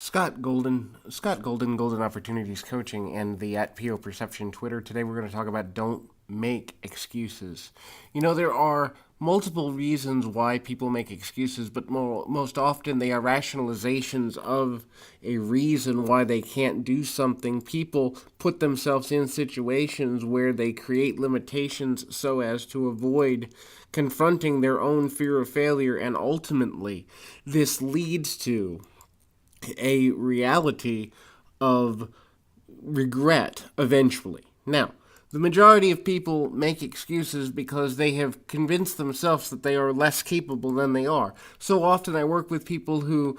Scott Golden, Golden Opportunities Coaching, and the at PO Perception Twitter. Today we're going to talk about don't make excuses. There are multiple reasons why people make excuses, but most often they are rationalizations of a reason why they can't do something. People put themselves in situations where they create limitations so as to avoid confronting their own fear of failure, and ultimately this leads to a reality of regret eventually. Now, the majority of people make excuses because they have convinced themselves that they are less capable than they are. So often I work with people who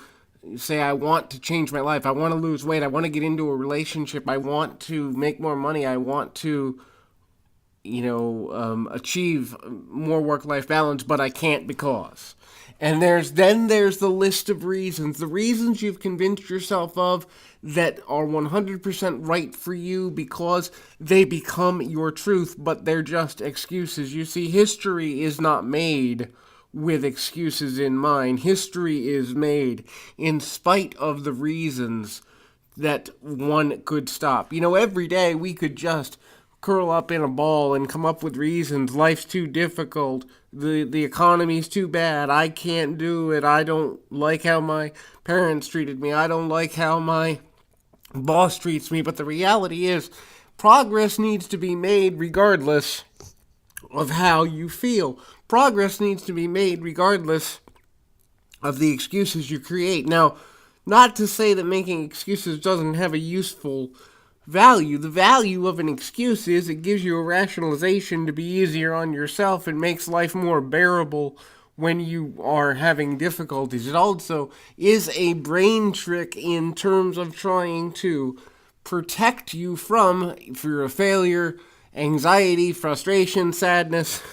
say, I want to change my life, I want to lose weight, I want to get into a relationship, I want to make more money, I want to achieve more work-life balance, but I can't because. And there's the list of reasons, the reasons you've convinced yourself of that are 100% right for you because they become your truth, but they're just excuses. You see, history is not made with excuses in mind. History is made in spite of the reasons that one could stop. Every day we could just curl up in a ball and come up with reasons. Life's too difficult. The economy's too bad. I can't do it. I don't like how my parents treated me. I don't like how my boss treats me. But the reality is, progress needs to be made regardless of how you feel. Progress needs to be made regardless of the excuses you create. Now, not to say that making excuses doesn't have a useful value. The value of an excuse is it gives you a rationalization to be easier on yourself and makes life more bearable when you are having difficulties. It also is a brain trick in terms of trying to protect you from fear of failure, anxiety, frustration, sadness.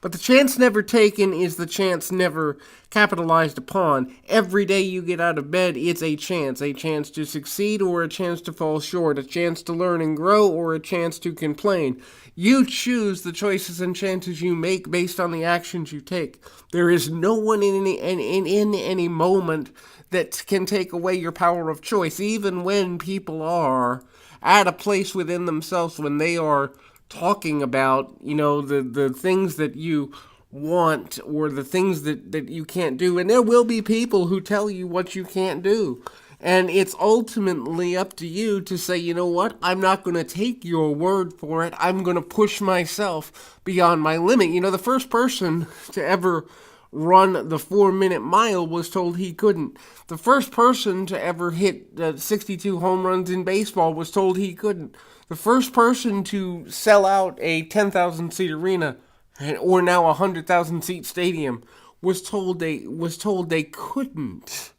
But the chance never taken is the chance never capitalized upon. Every day you get out of bed, it's a chance to succeed or a chance to fall short, a chance to learn and grow or a chance to complain. You choose the choices and chances you make based on the actions you take. There is no one in any moment that can take away your power of choice, even when people are at a place within themselves when they are talking about, the things that you want or the things that you can't do. And there will be people who tell you what you can't do. And it's ultimately up to you to say, you know what, I'm not going to take your word for it. I'm going to push myself beyond my limit. The first person to ever run the 4-minute mile was told he couldn't. The first person to ever hit 62 home runs in baseball was told he couldn't. The first person to sell out a 10,000 seat arena or now a 100,000 seat stadium was told they couldn't.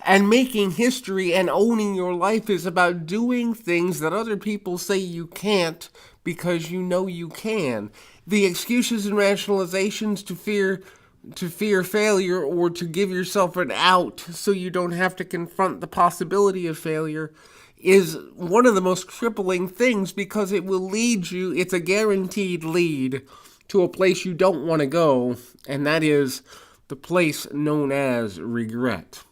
And making history and owning your life is about doing things that other people say you can't because you know you can. The excuses and rationalizations to fear failure or to give yourself an out so you don't have to confront the possibility of failure is one of the most crippling things because it will lead you, it's a guaranteed lead to a place you don't want to go, and that is the place known as regret.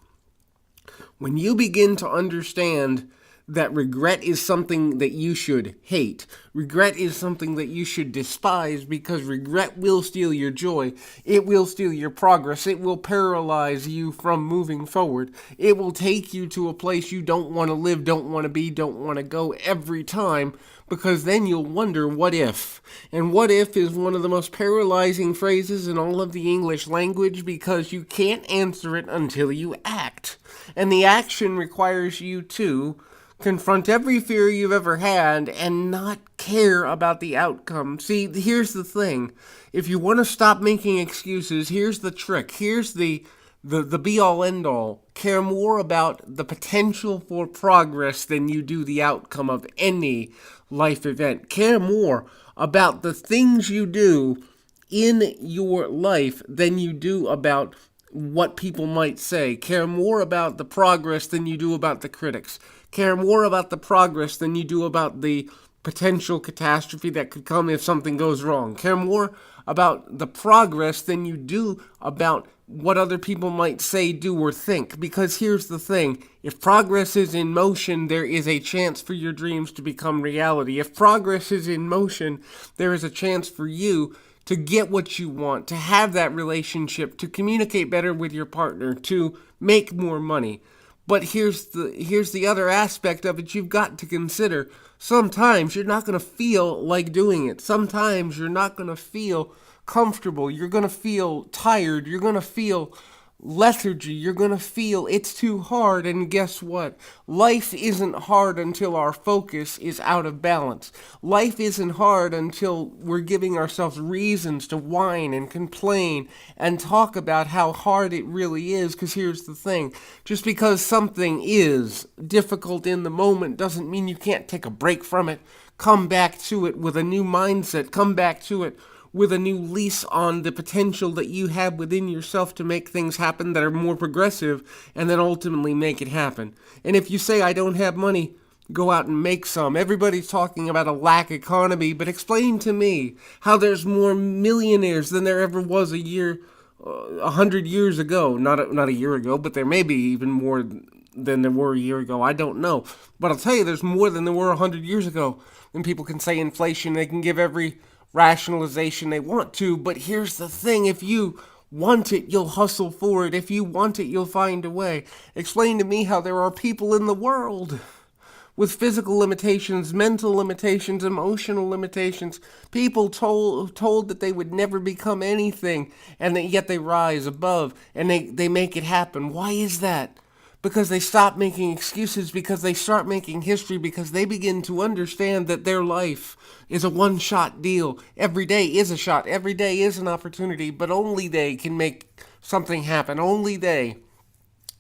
When you begin to understand that regret is something that you should hate. Regret is something that you should despise because regret will steal your joy. It will steal your progress. It will paralyze you from moving forward. It will take you to a place you don't want to live, don't want to be, don't want to go every time because then you'll wonder, what if? And what if is one of the most paralyzing phrases in all of the English language because you can't answer it until you act. And the action requires you to confront every fear you've ever had and not care about the outcome. See, here's the thing. If you want to stop making excuses, here's the trick. Here's the be-all, end-all. Care more about the potential for progress than you do the outcome of any life event. Care more about the things you do in your life than you do about what people might say. Care more about the progress than you do about the critics. Care more about the progress than you do about the potential catastrophe that could come if something goes wrong. Care more about the progress than you do about what other people might say, do, or think. Because here's the thing. If progress is in motion, there is a chance for your dreams to become reality. If progress is in motion, there is a chance for you to get what you want, to have that relationship, to communicate better with your partner, to make more money. But here's the other aspect of it you've got to consider. Sometimes you're not going to feel like doing it. Sometimes you're not going to feel comfortable. You're going to feel tired. You're going to feel lethargy. You're going to feel it's too hard. And guess what? Life isn't hard until our focus is out of balance. Life isn't hard until we're giving ourselves reasons to whine and complain and talk about how hard it really is. Because here's the thing. Just because something is difficult in the moment doesn't mean you can't take a break from it. Come back to it with a new mindset. Come back to it with a new lease on the potential that you have within yourself to make things happen that are more progressive and then ultimately make it happen. And if you say, I don't have money, go out and make some. Everybody's talking about a lack economy, but explain to me how there's more millionaires than there ever was 100 years ago. Not a year ago, but there may be even more than there were a year ago. I don't know. But I'll tell you, there's more than there were 100 years ago. And people can say inflation, they can give every rationalization they want to, but here's the thing. If you want it, you'll hustle for it. If you want it, you'll find a way. Explain to me how there are people in the world with physical limitations, mental limitations, emotional limitations, people told that they would never become anything, and that yet they rise above, and they make it happen. Why is that? Because they stop making excuses, because they start making history, because they begin to understand that their life is a one-shot deal. Every day is a shot. Every day is an opportunity, but only they can make something happen. Only they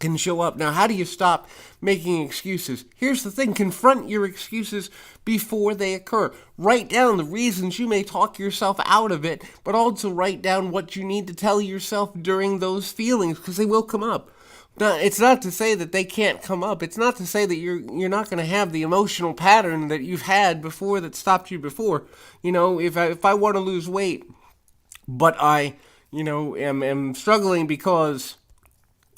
can show up. Now, how do you stop making excuses? Here's the thing. Confront your excuses before they occur. Write down the reasons you may talk yourself out of it, but also write down what you need to tell yourself during those feelings, because they will come up. Now, it's not to say that they can't come up. It's not to say that you're not going to have the emotional pattern that you've had before that stopped you before. You know, if I want to lose weight, but I, am struggling because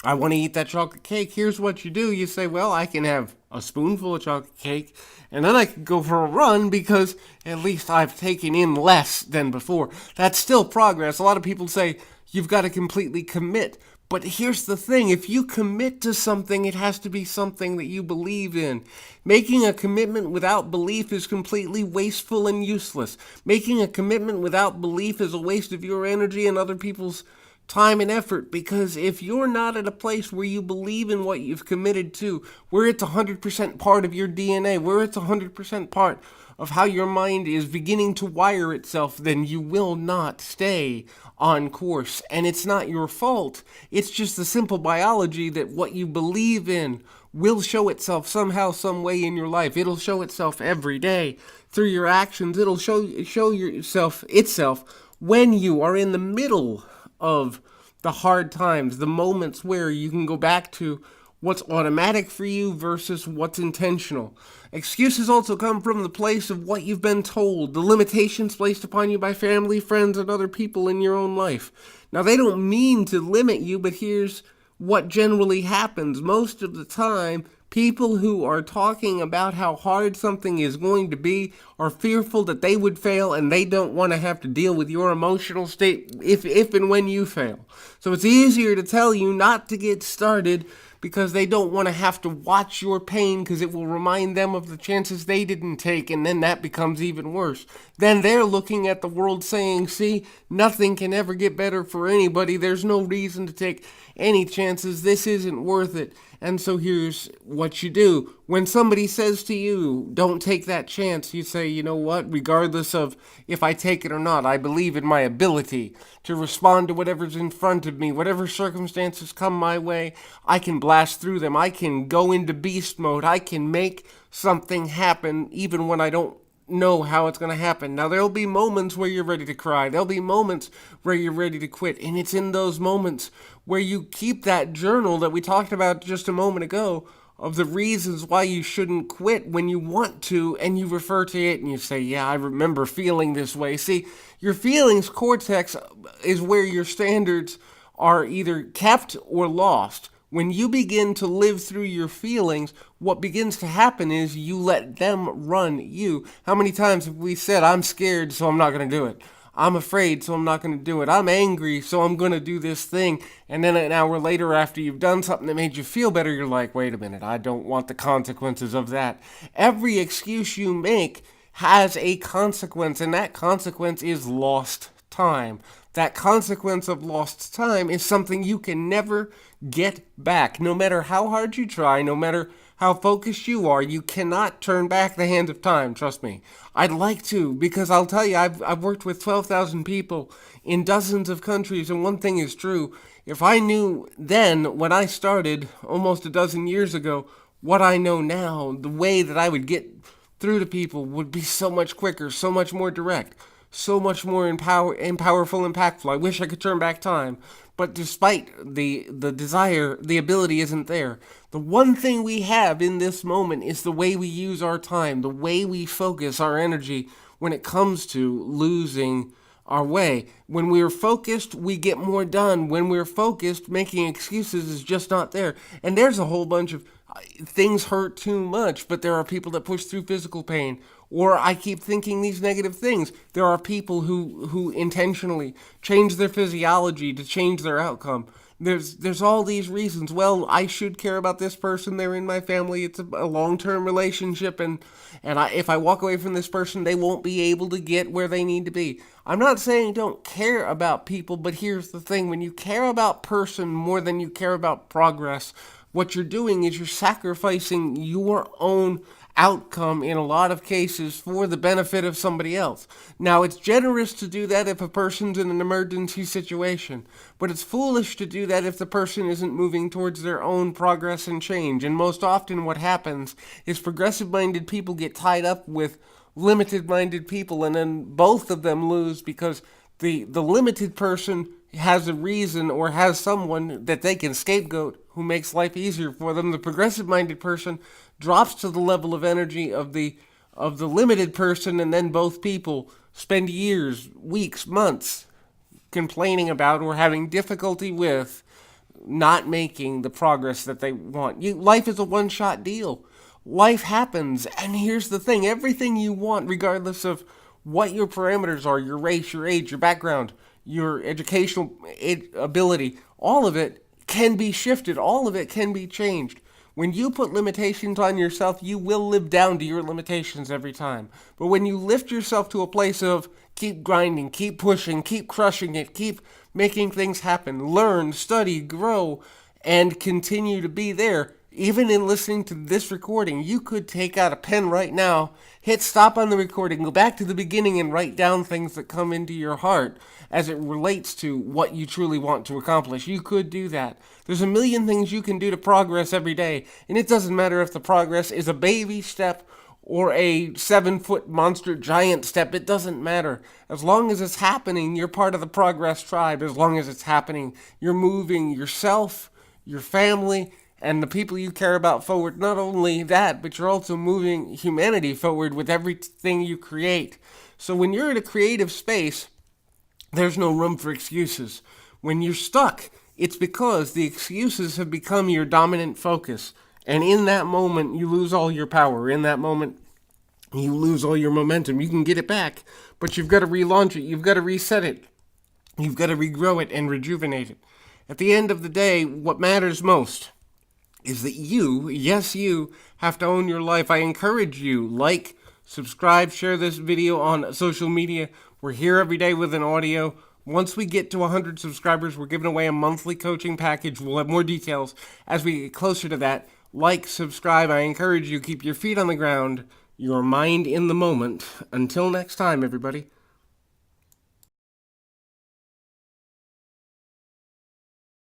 I want to eat that chocolate cake, here's what you do. You say, well, I can have a spoonful of chocolate cake, and then I can go for a run because at least I've taken in less than before. That's still progress. A lot of people say you've got to completely commit. But here's the thing, if you commit to something, it has to be something that you believe in. Making a commitment without belief is completely wasteful and useless. Making a commitment without belief is a waste of your energy and other people's time and effort, because if you're not at a place where you believe in what you've committed to, where it's 100% part of your DNA, where it's 100% part of how your mind is beginning to wire itself, then you will not stay on course. And it's not your fault. It's just the simple biology that what you believe in will show itself somehow, some way in your life. It'll show itself every day through your actions. It'll show itself when you are in the middle of the hard times, the moments where you can go back to what's automatic for you versus what's intentional. Excuses also come from the place of what you've been told, the limitations placed upon you by family, friends, and other people in your own life. Now, they don't mean to limit you, but here's what generally happens. Most of the time, people who are talking about how hard something is going to be are fearful that they would fail, and they don't want to have to deal with your emotional state if and when you fail. So it's easier to tell you not to get started because they don't want to have to watch your pain, because it will remind them of the chances they didn't take, and then that becomes even worse. Then they're looking at the world saying, see, nothing can ever get better for anybody. There's no reason to take any chances. This isn't worth it. And so here's what you do. When somebody says to you, don't take that chance, you say, you know what, regardless of if I take it or not, I believe in my ability to respond to whatever's in front of me. Whatever circumstances come my way, I can blast through them. I can go into beast mode. I can make something happen even when I don't know how it's going to happen. Now, there'll be moments where you're ready to cry. There'll be moments where you're ready to quit. And it's in those moments where you keep that journal that we talked about just a moment ago of the reasons why you shouldn't quit when you want to, and you refer to it and you say, yeah, I remember feeling this way. See, your feelings cortex is where your standards are either kept or lost. When you begin to live through your feelings, what begins to happen is you let them run you. How many times have we said, I'm scared, so I'm not going to do it? I'm afraid, so I'm not going to do it. I'm angry, so I'm going to do this thing. And then an hour later, after you've done something that made you feel better, you're like, wait a minute, I don't want the consequences of that. Every excuse you make has a consequence, and that consequence is lost time. That consequence of lost time is something you can never get back. No matter how hard you try, no matter how focused you are, you cannot turn back the hand of time, trust me. I'd like to, because I'll tell you, I've worked with 12,000 people in dozens of countries, and one thing is true. If I knew then, when I started almost a dozen years ago, what I know now, the way that I would get through to people would be so much quicker, so much more direct, so much more powerful, impactful. I wish I could turn back time. But despite the desire, the ability isn't there. The one thing we have in this moment is the way we use our time, the way we focus our energy when it comes to losing our way. When we're focused, we get more done. When we're focused, making excuses is just not there. And there's a whole bunch of things hurt too much, but there are people that push through physical pain. Or I keep thinking these negative things. There are people who intentionally change their physiology to change their outcome. There's all these reasons. Well, I should care about this person. They're in my family. It's a long-term relationship, and if I walk away from this person, they won't be able to get where they need to be. I'm not saying don't care about people, but here's the thing. When you care about person more than you care about progress, what you're doing is you're sacrificing your own outcome in a lot of cases for the benefit of somebody else. Now, it's generous to do that if a person's in an emergency situation, but it's foolish to do that if the person isn't moving towards their own progress and change. And most often what happens is progressive-minded people get tied up with limited-minded people, and then both of them lose because the limited person has a reason or has someone that they can scapegoat who makes life easier for them. The progressive-minded person drops to the level of energy of the limited person, and then both people spend years, weeks, months complaining about or having difficulty with not making the progress that they want. Life is a one-shot deal. Life happens, and here's the thing. Everything you want, regardless of what your parameters are, your race, your age, your background, your educational ability, all of it can be shifted. All of it can be changed. When you put limitations on yourself, you will live down to your limitations every time. But when you lift yourself to a place of keep grinding, keep pushing, keep crushing it, keep making things happen, learn, study, grow, and continue to be there, even in listening to this recording, you could take out a pen right now, hit stop on the recording, go back to the beginning and write down things that come into your heart as it relates to what you truly want to accomplish. You could do that. There's a million things you can do to progress every day, and it doesn't matter if the progress is a baby step or a 7-foot monster giant step. It doesn't matter. As long as it's happening, you're part of the progress tribe. As long as it's happening, you're moving yourself, your family, and the people you care about forward. Not only that, but you're also moving humanity forward with everything you create. So when you're in a creative space, there's no room for excuses. When you're stuck, it's because the excuses have become your dominant focus. And in that moment, you lose all your power. In that moment, you lose all your momentum. You can get it back, but you've got to relaunch it. You've got to reset it. You've got to regrow it and rejuvenate it. At the end of the day, what matters most is that you, yes you, have to own your life. I encourage you, like, subscribe, share this video on social media. We're here every day with an audio. Once we get to 100 subscribers, we're giving away a monthly coaching package. We'll have more details as we get closer to that. Like, subscribe. I encourage you, keep your feet on the ground, your mind in the moment. Until next time, everybody.